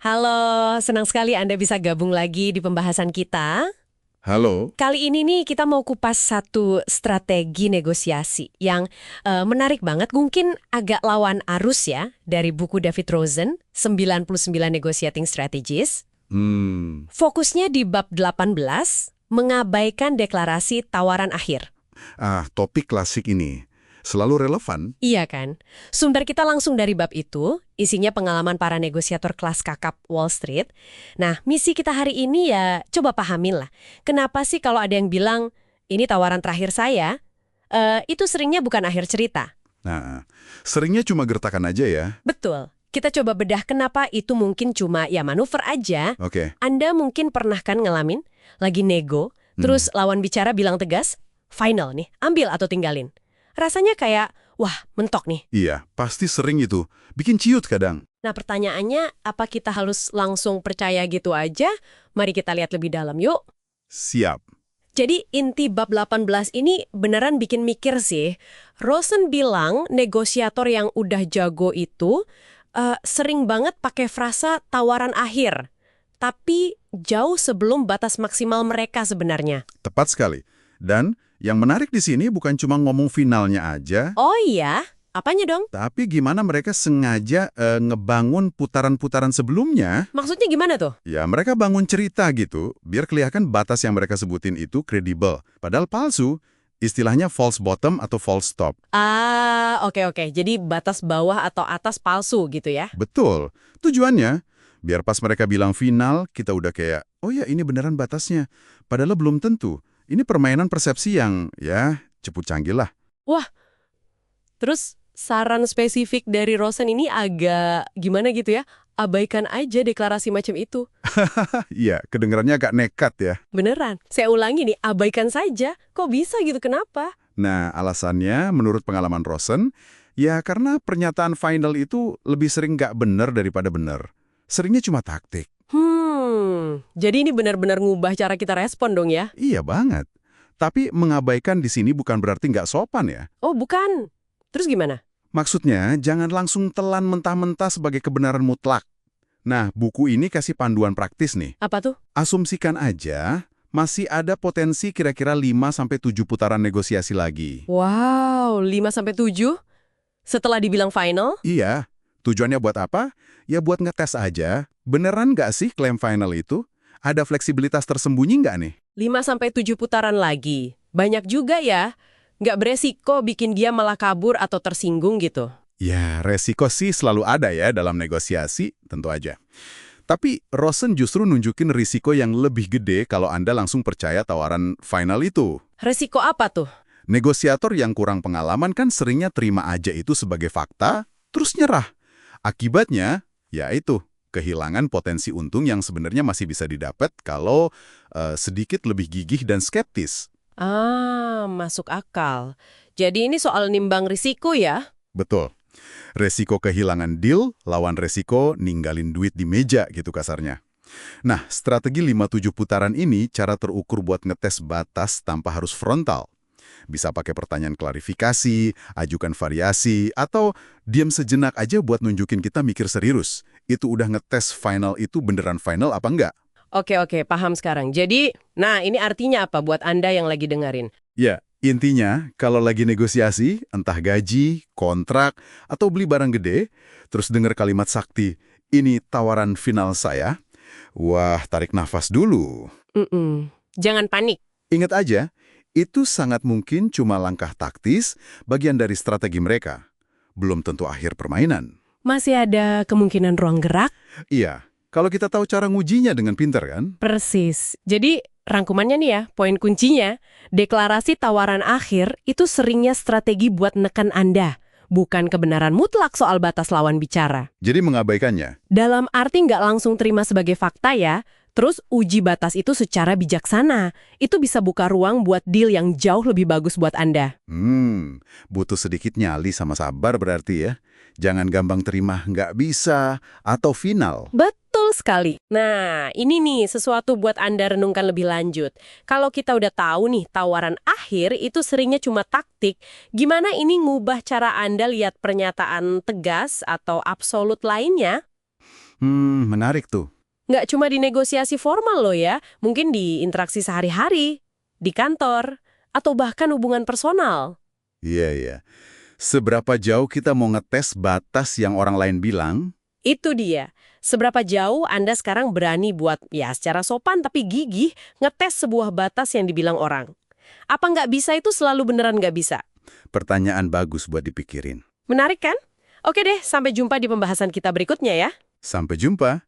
Halo, senang sekali Anda bisa gabung lagi di pembahasan kita. Halo, Kali ini nih kita mau kupas satu strategi negosiasi yang menarik banget, mungkin agak lawan arus ya, dari buku David Rosen, 99 Negotiating Strategies. Fokusnya di bab 18, mengabaikan deklarasi tawaran akhir. topik klasik ini selalu relevan. Iya kan? Sumber kita langsung dari bab itu, isinya pengalaman para negosiator kelas kakap Wall Street. Nah, misi kita hari ini ya coba pahamin lah. Kenapa sih kalau ada yang bilang, ini tawaran terakhir saya, itu seringnya bukan akhir cerita. Nah, seringnya cuma gertakan aja ya. Betul. Kita coba bedah kenapa itu mungkin cuma ya manuver aja. Oke, Anda mungkin pernah kan ngalamin, lagi nego, terus lawan bicara bilang tegas, final nih, ambil atau tinggalin. Rasanya kayak, wah mentok nih. iya, pasti sering itu. Bikin ciut kadang. Nah pertanyaannya, apa kita harus langsung percaya gitu aja? Mari kita lihat lebih dalam yuk. Siap. Jadi inti bab 18 ini beneran bikin mikir sih. Rosen bilang negosiator yang udah jago itu sering banget pakai frasa tawaran akhir. Tapi jauh sebelum batas maksimal mereka sebenarnya. Tepat sekali. Dan yang menarik di sini bukan cuma ngomong finalnya aja, Oh iya? Apanya dong? tapi gimana mereka sengaja ngebangun putaran-putaran sebelumnya. Maksudnya gimana tuh? Ya, mereka bangun cerita gitu, biar kelihatan batas yang mereka sebutin itu kredibel. Padahal palsu, istilahnya false bottom atau false top. Oke. Jadi batas bawah atau atas palsu gitu ya? Betul. Tujuannya, biar pas mereka bilang final, kita udah kayak, oh ya ini beneran batasnya. Padahal belum tentu. Ini permainan persepsi yang, ya, cepu canggih lah. Wah, terus saran spesifik dari Rosen ini agak gimana gitu ya? Abaikan aja deklarasi macam itu. Iya, kedengarannya agak nekat ya. Beneran. Saya ulangi nih, abaikan saja. Kok bisa gitu? Kenapa? Nah, alasannya menurut pengalaman Rosen, ya karena pernyataan final itu lebih sering nggak bener daripada bener. Seringnya cuma taktik. Jadi ini benar-benar ngubah cara kita respon dong ya? Iya banget. Tapi mengabaikan di sini bukan berarti nggak sopan ya. Oh bukan. Terus gimana? Maksudnya, jangan langsung telan mentah-mentah sebagai kebenaran mutlak. Nah, buku ini kasih panduan praktis nih. Apa tuh? Asumsikan aja, masih ada potensi kira-kira 5-7 putaran negosiasi lagi. Wow, 5-7? Setelah dibilang final? Iya, tujuannya buat apa? Ya buat ngetes aja, beneran nggak sih klaim final itu? Ada fleksibilitas tersembunyi nggak nih? 5-7 putaran lagi. Banyak juga ya. Nggak beresiko bikin dia malah kabur atau tersinggung gitu. Ya, resiko sih selalu ada ya dalam negosiasi, tentu aja. Tapi Rosen justru nunjukin risiko yang lebih gede kalau Anda langsung percaya tawaran final itu. Resiko apa tuh? Negosiator yang kurang pengalaman kan seringnya terima aja itu sebagai fakta, terus nyerah. Akibatnya, ya itu, kehilangan potensi untung yang sebenarnya masih bisa didapat kalau sedikit lebih gigih dan skeptis. Masuk akal. Jadi ini soal nimbang risiko ya? Betul. Resiko kehilangan deal lawan resiko ninggalin duit di meja gitu kasarnya. Nah, strategi 5-7 putaran ini cara terukur buat ngetes batas tanpa harus frontal. Bisa pakai pertanyaan klarifikasi, ajukan variasi, atau diam sejenak aja buat nunjukin kita mikir serius. Itu udah ngetes final itu beneran final apa enggak? Oke, paham sekarang. Jadi, nah ini artinya apa buat Anda yang lagi dengerin? Ya, intinya kalau lagi negosiasi, entah gaji, kontrak, atau beli barang gede, terus dengar kalimat sakti, ini tawaran final saya, wah tarik nafas dulu. Jangan panik. Ingat aja, itu sangat mungkin cuma langkah taktis bagian dari strategi mereka. Belum tentu akhir permainan. Masih ada kemungkinan ruang gerak? Iya, kalau kita tahu cara ngujinya dengan pintar kan? Persis. Jadi, rangkumannya nih ya, poin kuncinya, deklarasi tawaran akhir itu seringnya strategi buat neken Anda, bukan kebenaran mutlak soal batas lawan bicara. Jadi mengabaikannya. Dalam arti nggak langsung terima sebagai fakta ya, terus uji batas itu secara bijaksana. Itu bisa buka ruang buat deal yang jauh lebih bagus buat Anda. Butuh sedikit nyali sama sabar berarti ya. Jangan gampang terima nggak bisa atau final. Betul sekali. Nah, ini nih sesuatu buat Anda renungkan lebih lanjut. Kalau kita udah tahu nih tawaran akhir itu seringnya cuma taktik, gimana ini ngubah cara Anda lihat pernyataan tegas atau absolut lainnya? Menarik tuh. Nggak cuma di negosiasi formal loh ya, mungkin di interaksi sehari-hari, di kantor, atau bahkan hubungan personal. Iya, iya. Seberapa jauh kita mau ngetes batas yang orang lain bilang? Itu dia. Seberapa jauh Anda sekarang berani buat, ya secara sopan tapi gigih, ngetes sebuah batas yang dibilang orang. Apa nggak bisa itu selalu beneran nggak bisa? Pertanyaan bagus buat dipikirin. Menarik kan? Oke deh, sampai jumpa di pembahasan kita berikutnya ya. Sampai jumpa.